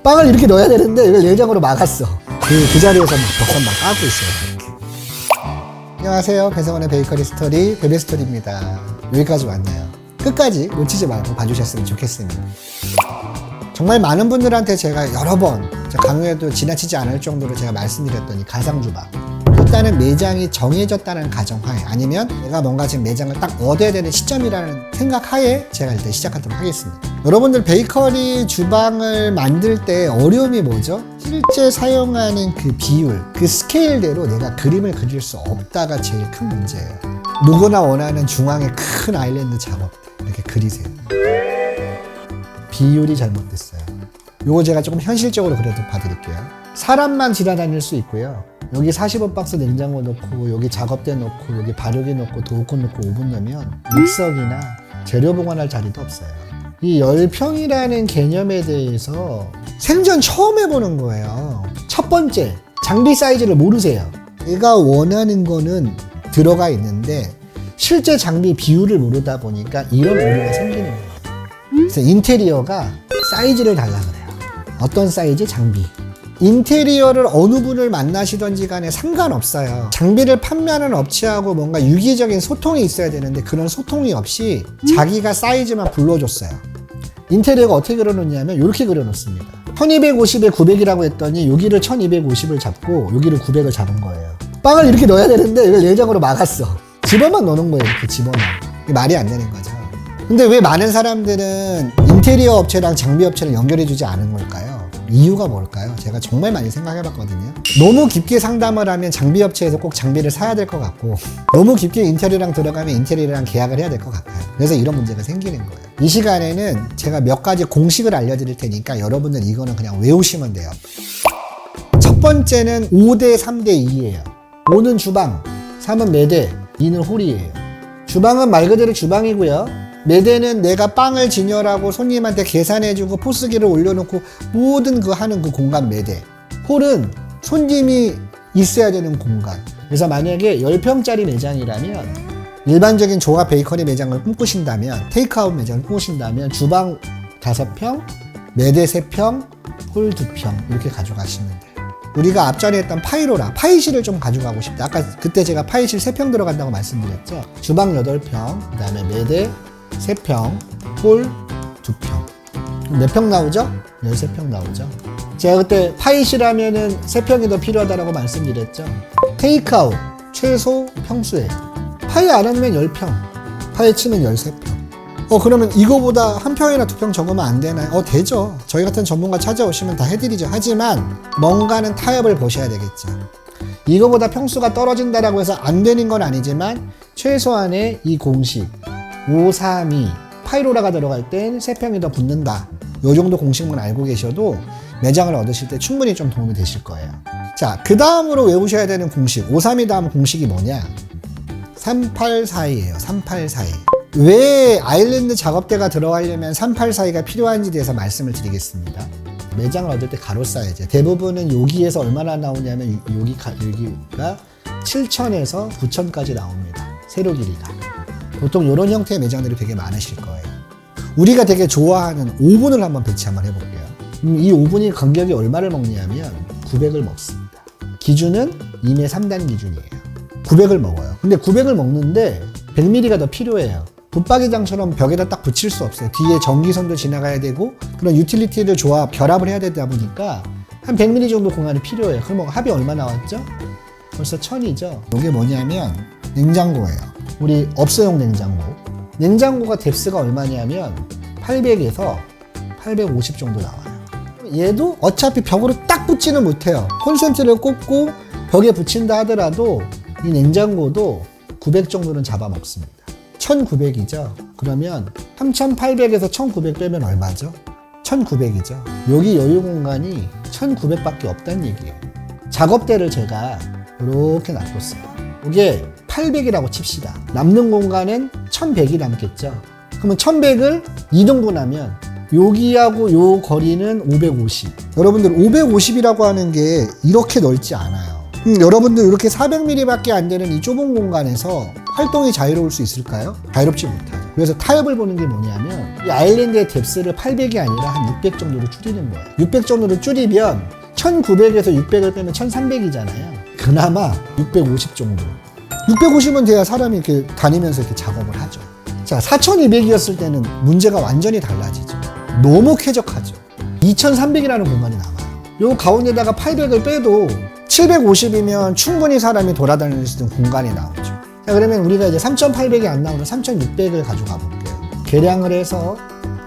빵을 이렇게 넣어야 되는데 이걸 내장으로 막았어. 그 자리에서 막 벽선 막 까고 있어요. 안녕하세요. 배성원의 베이커리 스토리 베베스토리입니다. 여기까지 왔네요. 끝까지 놓치지 말고 봐주셨으면 좋겠습니다. 정말 많은 분들한테 제가 여러 번 강의에도 지나치지 않을 정도로 제가 말씀드렸던 이 가상주방, 일단은 매장이 정해졌다는 가정하에, 아니면 내가 뭔가 지금 매장을 딱 얻어야 되는 시점이라는 생각하에 제가 일단 시작하도록 하겠습니다. 여러분들 베이커리 주방을 만들 때 어려움이 뭐죠? 실제 사용하는 그 비율, 그 스케일대로 내가 그림을 그릴 수 없다가 제일 큰 문제예요. 누구나 원하는 중앙에 큰 아일랜드 작업대 이렇게 그리세요. 비율이 잘못됐어요. 요거 제가 조금 현실적으로 그래도 봐드릴게요. 사람만 지나다닐 수 있고요. 여기 40원 박스 냉장고 넣고, 여기 작업대 넣고, 여기 발효기 넣고, 도우콘 넣고, 오븐 넣으면 믹서기나 재료 보관할 자리도 없어요. 이 열평이라는 개념에 대해서 생전 처음 해보는 거예요. 첫 번째, 장비 사이즈를 모르세요. 내가 원하는 거는 들어가 있는데 실제 장비 비율을 모르다 보니까 이런 오류가 생기는 거예요. 그래서 인테리어가 사이즈를 달라 그래요. 어떤 사이즈? 장비. 인테리어를 어느 분을 만나시던지 간에 상관없어요. 장비를 판매하는 업체하고 뭔가 유기적인 소통이 있어야 되는데 그런 소통이 없이 자기가 사이즈만 불러줬어요. 인테리어가 어떻게 그려놓냐면 이렇게 그려놓습니다. 1250에 900이라고 했더니 여기를 1250을 잡고 여기를 900을 잡은 거예요. 빵을 이렇게 넣어야 되는데 이걸 내장으로 막았어. 집어만 넣는 거예요. 이렇게 집어만. 이게 말이 안 되는 거죠. 근데 왜 많은 사람들은 인테리어 업체랑 장비 업체를 연결해주지 않은 걸까요? 이유가 뭘까요? 제가 정말 많이 생각해봤거든요. 너무 깊게 상담을 하면 장비 업체에서 꼭 장비를 사야 될 것 같고, 너무 깊게 인테리어랑 들어가면 인테리어랑 계약을 해야 될 것 같아요. 그래서 이런 문제가 생기는 거예요. 이 시간에는 제가 몇 가지 공식을 알려드릴 테니까 여러분들 이거는 그냥 외우시면 돼요. 첫 번째는 5대 3대 2예요. 5는 주방, 3은 매대, 2는 홀이에요. 주방은 말 그대로 주방이고요. 매대는 내가 빵을 진열하고 손님한테 계산해주고 포스기를 올려놓고 모든 그 하는 그 공간 매대. 홀은 손님이 있어야 되는 공간. 그래서 만약에 10평짜리 매장이라면, 일반적인 조합 베이커리 매장을 꿈꾸신다면, 테이크아웃 매장을 꿈꾸신다면 주방 5평, 매대 3평, 홀 2평 이렇게 가져가시면 돼요. 우리가 앞전에 했던 파이로라, 파이실을 좀 가져가고 싶다. 아까 그때 제가 파이실 3평 들어간다고 말씀드렸죠. 주방 8평, 그 다음에 매대 3평, 홀 2평. 몇 평 나오죠? 13평 나오죠. 제가 그때 파이실 하면은 3평이 더 필요하다고 말씀드렸죠. 테이크아웃, 최소 평수예요. 파이 안 하면 10평, 파이 치면 13평. 그러면 이거보다 1평이나 2평 적으면 안 되나요? 되죠. 저희 같은 전문가 찾아오시면 다 해드리죠. 하지만 뭔가는 타협을 보셔야 되겠죠. 이거보다 평수가 떨어진다라고 해서 안 되는 건 아니지만 최소한의 이 공식 5, 3, 2 파이로라가 들어갈 땐 3평이 더 붙는다. 요 정도 공식만 알고 계셔도 매장을 얻으실 때 충분히 좀 도움이 되실 거예요. 자, 그 다음으로 외우셔야 되는 공식 5, 3, 2 다음 공식이 뭐냐? 384이에요. 384이. 왜 아일랜드 작업대가 들어가려면 384이가 필요한지 대해서 말씀을 드리겠습니다. 매장을 얻을 때 가로 사이즈. 대부분은 여기에서 얼마나 나오냐면 여기가 7,000에서 9,000까지 나옵니다. 세로 길이가. 보통 이런 형태의 매장들이 되게 많으실 거예요. 우리가 되게 좋아하는 오븐을 한번 배치 한번 해볼게요. 이 오븐이 간격이 얼마를 먹냐면 900을 먹습니다. 기준은 2매 3단 기준이에요. 900을 먹어요. 근데 900을 먹는데 100mm가 더 필요해요. 붙박이장처럼 벽에다 딱 붙일 수 없어요. 뒤에 전기선도 지나가야 되고 그런 유틸리티를 결합을 해야 되다 보니까 한 100mm 정도 공간이 필요해요. 그럼 합이 얼마 나왔죠? 벌써 1000이죠. 이게 뭐냐면 냉장고예요. 우리 업소용 냉장고. 냉장고가 뎁스가 얼마냐면 800에서 850 정도 나와요. 얘도 어차피 벽으로 딱 붙지는 못해요. 콘센트를 꽂고 벽에 붙인다 하더라도 이 냉장고도 900 정도는 잡아먹습니다. 1900이죠. 그러면 3800에서 1900 빼면 얼마죠? 1900이죠. 여기 여유 공간이 1900밖에 없다는 얘기예요. 작업대를 제가 이렇게 놔뒀어요. 이게 800이라고 칩시다. 남는 공간은 1100이 남겠죠. 그러면 1100을 2등분하면 여기하고 요 거리는 550. 여러분들 550이라고 하는 게 이렇게 넓지 않아요. 여러분들 이렇게 400mm밖에 안 되는 이 좁은 공간에서 활동이 자유로울 수 있을까요? 자유롭지 못하죠. 그래서 타협을 보는 게 뭐냐면 이 아일랜드의 뎁스를 800이 아니라 한 600 정도로 줄이는 거예요. 600 정도로 줄이면 1900에서 600을 빼면 1300이잖아요. 그나마 650 정도. 650은 돼야 사람이 이렇게 다니면서 이렇게 작업을 하죠. 자, 4200이었을 때는 문제가 완전히 달라지죠. 너무 쾌적하죠. 2300이라는 공간이 남아요. 요 가운데다가 800을 빼도 750이면 충분히 사람이 돌아다닐 수 있는 공간이 나오죠. 자, 그러면 우리가 이제 3800이 안 나오는 3600을 가져가 볼게요. 계량을 해서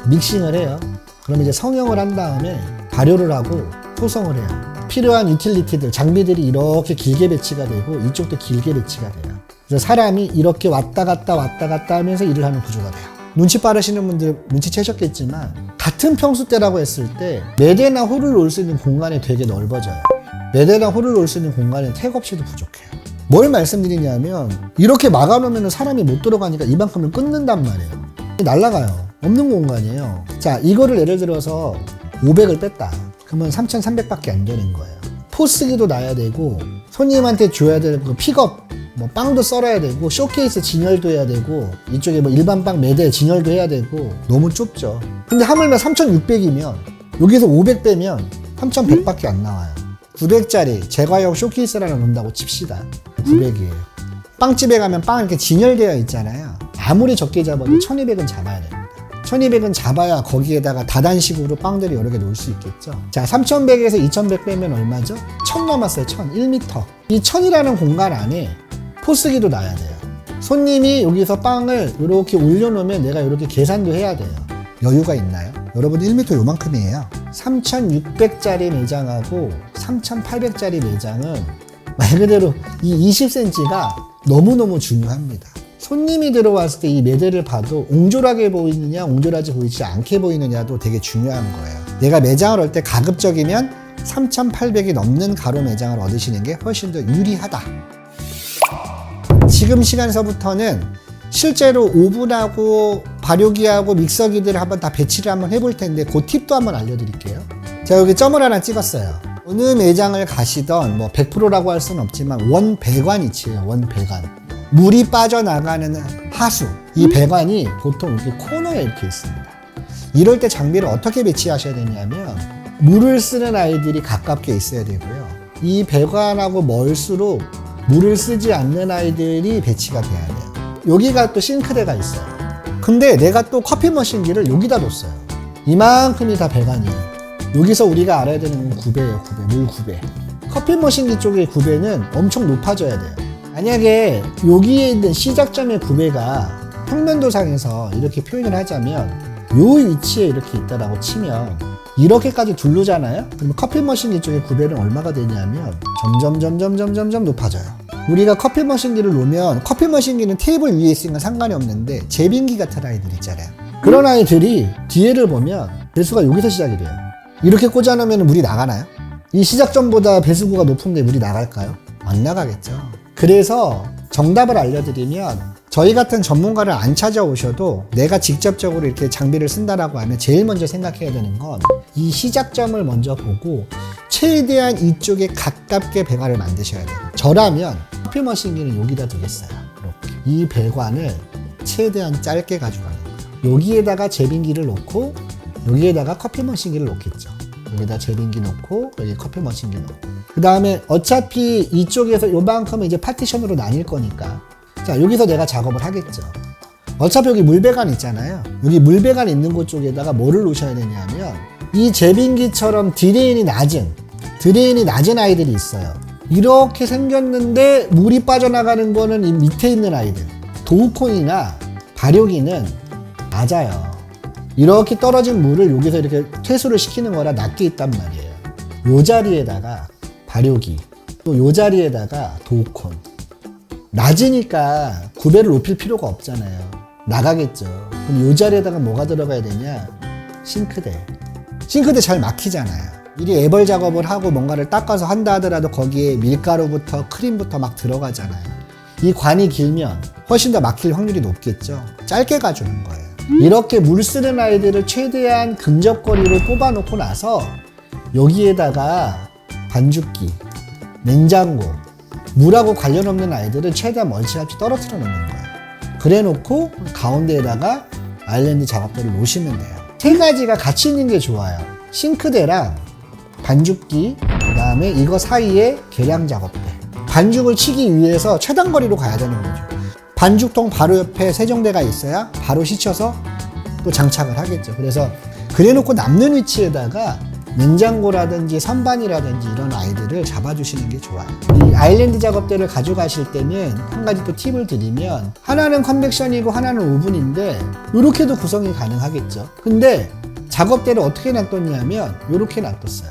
믹싱을 해요. 그럼 이제 성형을 한 다음에 발효를 하고 포성을 해요. 필요한 유틸리티들, 장비들이 이렇게 길게 배치가 되고 이쪽도 길게 배치가 돼요. 그래서 사람이 이렇게 왔다 갔다 하면서 일을 하는 구조가 돼요. 눈치 빠르시는 분들 눈치채셨겠지만 같은 평수대라고 했을 때 매대나 홀을 놓을 수 있는 공간이 되게 넓어져요. 매대나 홀을 놓을 수 있는 공간은 택 없이도 부족해요. 뭘 말씀드리냐면 이렇게 막아놓으면 사람이 못 들어가니까 이만큼을 끊는단 말이에요. 날아가요. 없는 공간이에요. 자, 이거를 예를 들어서 500을 뺐다. 그러면 3,300밖에 안 되는 거예요. 포스기도 놔야 되고 손님한테 줘야 되고 픽업 뭐 빵도 썰어야 되고 쇼케이스 진열도 해야 되고 이쪽에 뭐 일반 빵 매대 진열도 해야 되고 너무 좁죠. 근데 하물며 3,600이면 여기서 500 빼면 3,100밖에 안 나와요. 900짜리 제과용 쇼케이스라는 놓는다고 칩시다. 900이에요. 빵집에 가면 빵 이렇게 진열되어 있잖아요. 아무리 적게 잡아도 1200은 잡아야 됩니다. 1200은 잡아야 거기에다가 다단식으로 빵들이 여러 개 놓을 수 있겠죠. 자, 3100에서 2100 빼면 얼마죠? 1000 남았어요. 1000. 1m. 이 1000이라는 공간 안에 포스기도 놔야 돼요. 손님이 여기서 빵을 이렇게 올려놓으면 내가 이렇게 계산도 해야 돼요. 여유가 있나요? 여러분 1m 요만큼이에요. 3600짜리 매장하고 3800짜리 매장은 말 그대로 이 20cm가 너무너무 중요합니다. 손님이 들어왔을 때 이 매대를 봐도 옹졸하게 보이느냐 옹졸하지 보이지 않게 보이느냐도 되게 중요한 거예요. 내가 매장을 할 때 가급적이면 3800이 넘는 가로 매장을 얻으시는 게 훨씬 더 유리하다. 지금 시간서부터는 실제로 오븐하고 발효기하고 믹서기들을 한번 다 배치를 한번 해볼 텐데 그 팁도 한번 알려드릴게요. 제가 여기 점을 하나 찍었어요. 어느 매장을 가시던 뭐 100%라고 할 수는 없지만 원배관이치예요. 원배관. 물이 빠져나가는 하수. 이 배관이 보통 이렇게 코너에 이렇게 있습니다. 이럴 때 장비를 어떻게 배치하셔야 되냐면 물을 쓰는 아이들이 가깝게 있어야 되고요. 이 배관하고 멀수록 물을 쓰지 않는 아이들이 배치가 돼야 돼요. 여기가 또 싱크대가 있어요. 근데 내가 또 커피 머신기를 여기다 뒀어요. 이만큼이 다 배관이에요. 여기서 우리가 알아야 되는 건 구배예요. 구배, 물 구배. 커피 머신기 쪽의 구배는 엄청 높아져야 돼요. 만약에 여기에 있는 시작점의 구배가 평면도상에서 이렇게 표현을 하자면 요 위치에 이렇게 있다라고 치면 이렇게까지 두르잖아요. 그러면 커피 머신기 쪽의 구배는 얼마가 되냐면 점점 높아져요. 우리가 커피 머신기를 놓으면 커피 머신기는 테이블 위에 있으니까 상관이 없는데 제빙기 같은 아이들 있잖아요. 그런 아이들이 뒤에를 보면 배수가 여기서 시작이 돼요. 이렇게 꽂아놓으면 물이 나가나요? 이 시작점보다 배수구가 높은데 물이 나갈까요? 안 나가겠죠. 그래서 정답을 알려드리면 저희 같은 전문가를 안 찾아오셔도 내가 직접적으로 이렇게 장비를 쓴다라고 하면 제일 먼저 생각해야 되는 건 이 시작점을 먼저 보고 최대한 이쪽에 가깝게 배관을 만드셔야 돼요. 저라면 커피 머신기는 여기다 두겠어요. 이렇게. 이 배관을 최대한 짧게 가져가는 거예요. 여기에다가 제빙기를 놓고 여기에다가 커피 머신기를 놓겠죠. 여기다 제빙기 놓고 여기 커피 머신기 놓고 그 다음에 어차피 이쪽에서 요만큼은 이제 파티션으로 나뉠 거니까 자 여기서 내가 작업을 하겠죠. 어차피 여기 물배관 있잖아요. 여기 물배관 있는 곳 쪽에다가 뭐를 놓으셔야 되냐면 이 제빙기처럼 드레인이 낮은 아이들이 있어요. 이렇게 생겼는데 물이 빠져나가는 거는 이 밑에 있는 아이들 도우콘이나 발효기는 낮아요. 이렇게 떨어진 물을 여기서 이렇게 퇴수를 시키는 거라 낮게 있단 말이에요. 요 자리에다가 발효기 또 요 자리에다가 도우콘 낮으니까 구배를 높일 필요가 없잖아요. 나가겠죠. 그럼 요 자리에다가 뭐가 들어가야 되냐? 싱크대 잘 막히잖아요. 미리 애벌 작업을 하고 뭔가를 닦아서 한다 하더라도 거기에 밀가루부터 크림부터 막 들어가잖아요. 이 관이 길면 훨씬 더 막힐 확률이 높겠죠. 짧게 가주는 거예요. 이렇게 물 쓰는 아이들을 최대한 근접거리를 뽑아놓고 나서 여기에다가 반죽기, 냉장고 물하고 관련 없는 아이들은 최대한 멀찌감치 떨어뜨려 놓는 거예요. 그래 놓고 가운데에다가 아일랜드 작업대를 놓으시면 돼요. 세 가지가 같이 있는 게 좋아요. 싱크대랑 반죽기, 그 다음에 이거 사이에 계량 작업대. 반죽을 치기 위해서 최단 거리로 가야 되는 거죠. 반죽통 바로 옆에 세정대가 있어야 바로 씻혀서 또 장착을 하겠죠. 그래서 그래 놓고 남는 위치에다가 냉장고라든지 선반이라든지 이런 아이들을 잡아주시는 게 좋아요. 이 아일랜드 작업대를 가져가실 때는 한 가지 또 팁을 드리면, 하나는 컨벡션이고 하나는 오븐인데 이렇게도 구성이 가능하겠죠. 근데 작업대를 어떻게 놔뒀냐면 이렇게 놔뒀어요.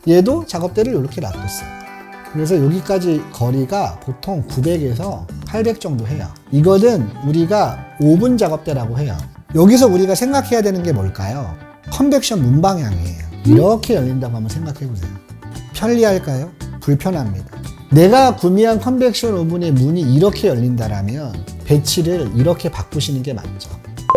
얘도 작업대를 이렇게 놔뒀어요. 그래서 여기까지 거리가 보통 900에서 800 정도 해요. 이거는 우리가 오븐 작업대라고 해요. 여기서 우리가 생각해야 되는 게 뭘까요? 컨벡션 문 방향이에요. 이렇게 열린다고 한번 생각해 보세요. 편리할까요? 불편합니다. 내가 구매한 컨벡션 오븐의 문이 이렇게 열린다라면 배치를 이렇게 바꾸시는 게 맞죠.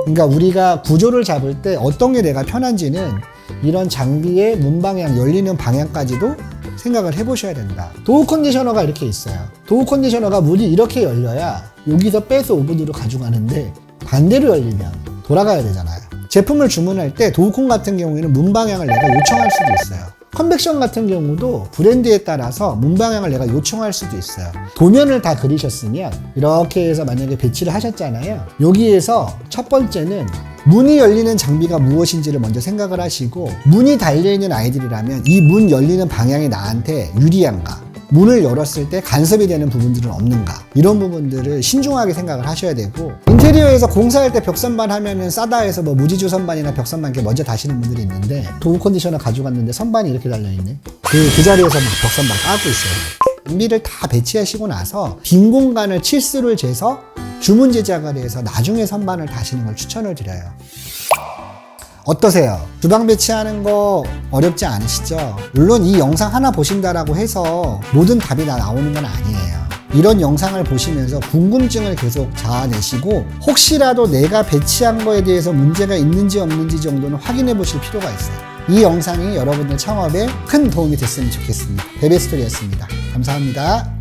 그러니까 우리가 구조를 잡을 때 어떤 게 내가 편한지는 이런 장비의 문 방향, 열리는 방향까지도 생각을 해보셔야 된다. 도어 컨디셔너가 이렇게 있어요. 도어 컨디셔너가 문이 이렇게 열려야 여기서 빼서 오븐으로 가져가는데 반대로 열리면 돌아가야 되잖아요. 제품을 주문할 때 도우콘 같은 경우에는 문 방향을 내가 요청할 수도 있어요. 컨벡션 같은 경우도 브랜드에 따라서 문 방향을 내가 요청할 수도 있어요. 도면을 다 그리셨으면 이렇게 해서 만약에 배치를 하셨잖아요. 여기에서 첫 번째는 문이 열리는 장비가 무엇인지를 먼저 생각을 하시고, 문이 달려있는 아이들이라면 이 문 열리는 방향이 나한테 유리한가, 문을 열었을 때 간섭이 되는 부분들은 없는가, 이런 부분들을 신중하게 생각을 하셔야 되고, 인테리어에서 공사할 때 벽선반 하면은 싸다 해서 뭐 무지주 선반이나 벽선반 이렇게 먼저 다시는 분들이 있는데, 도우 컨디셔너 가져갔는데 선반이 이렇게 달려있네. 그 자리에서 막 벽선반 까고 있어요. 장비를 다 배치하시고 나서 빈 공간을 치수를 재서 주문 제작을 해서 나중에 선반을 다시는 걸 추천을 드려요. 어떠세요? 주방 배치하는 거 어렵지 않으시죠? 물론 이 영상 하나 보신다라고 해서 모든 답이 다 나오는 건 아니에요. 이런 영상을 보시면서 궁금증을 계속 자아내시고, 혹시라도 내가 배치한 거에 대해서 문제가 있는지 없는지 정도는 확인해 보실 필요가 있어요. 이 영상이 여러분들 창업에 큰 도움이 됐으면 좋겠습니다. 베베스토리였습니다. 감사합니다.